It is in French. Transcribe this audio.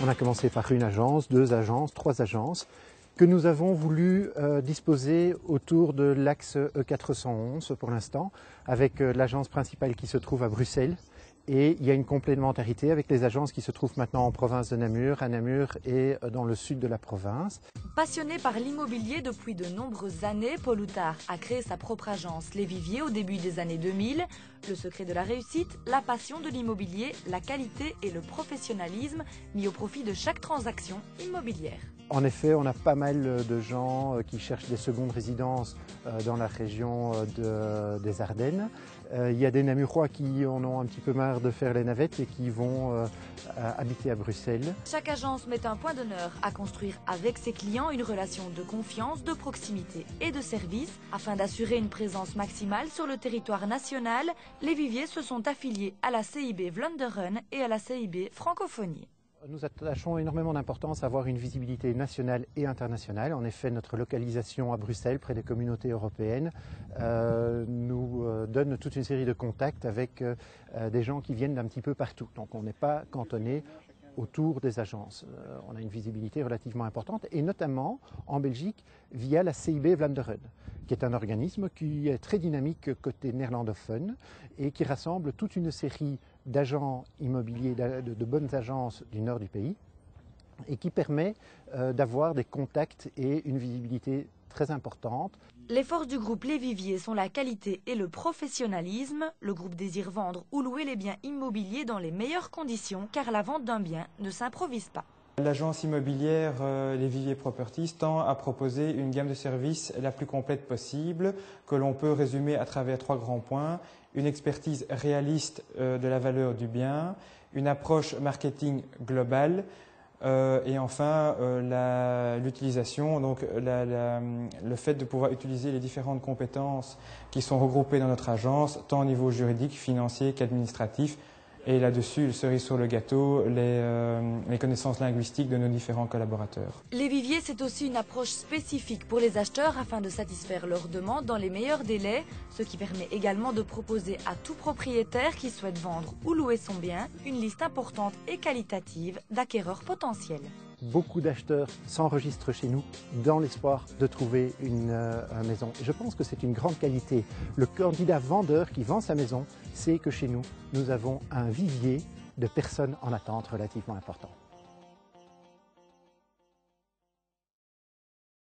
On a commencé par une agence, 2 agences, 3 agences que nous avons voulu disposer autour de l'axe E411 pour l'instant, avec l'agence principale qui se trouve à Bruxelles. Et il y a une complémentarité avec les agences qui se trouvent maintenant en province de Namur, à Namur et dans le sud de la province. Passionné par l'immobilier depuis de nombreuses années, Paul Outard a créé sa propre agence Les Viviers au début des années 2000. Le secret de la réussite, la passion de l'immobilier, la qualité et le professionnalisme mis au profit de chaque transaction immobilière. En effet, on a pas mal de gens qui cherchent des secondes résidences dans la région des Ardennes. Il y a des Namurois qui en ont un petit peu marre de faire les navettes et qui vont habiter à Bruxelles. Chaque agence met un point d'honneur à construire avec ses clients une relation de confiance, de proximité et de service. Afin d'assurer une présence maximale sur le territoire national, les Viviers se sont affiliés à la CIB Vlaanderen et à la CIB Francophonie. Nous attachons énormément d'importance à avoir une visibilité nationale et internationale. En effet, notre localisation à Bruxelles, près des communautés européennes, nous donne toute une série de contacts avec des gens qui viennent d'un petit peu partout. Donc on n'est pas cantonné autour des agences. On a une visibilité relativement importante, et notamment en Belgique via la CIB Vlaanderen, qui est un organisme qui est très dynamique côté néerlandophone et qui rassemble toute une série d'agents immobiliers, de bonnes agences du nord du pays, et qui permet d'avoir des contacts et une visibilité très importante. Les forces du groupe Les Viviers sont la qualité et le professionnalisme. Le groupe désire vendre ou louer les biens immobiliers dans les meilleures conditions, car la vente d'un bien ne s'improvise pas. L'agence immobilière Les Viviers Properties tend à proposer une gamme de services la plus complète possible, que l'on peut résumer à travers 3 grands points: une expertise réaliste de la valeur du bien, une approche marketing globale, et enfin l'utilisation, donc le fait de pouvoir utiliser les différentes compétences qui sont regroupées dans notre agence, tant au niveau juridique, financier qu'administratif. Et là-dessus, cerise sur le gâteau, les connaissances linguistiques de nos différents collaborateurs. Les Viviers, c'est aussi une approche spécifique pour les acheteurs afin de satisfaire leurs demandes dans les meilleurs délais, ce qui permet également de proposer à tout propriétaire qui souhaite vendre ou louer son bien une liste importante et qualitative d'acquéreurs potentiels. Beaucoup d'acheteurs s'enregistrent chez nous dans l'espoir de trouver une maison. Je pense que c'est une grande qualité. Le candidat vendeur qui vend sa maison sait que chez nous, nous avons un vivier de personnes en attente relativement important.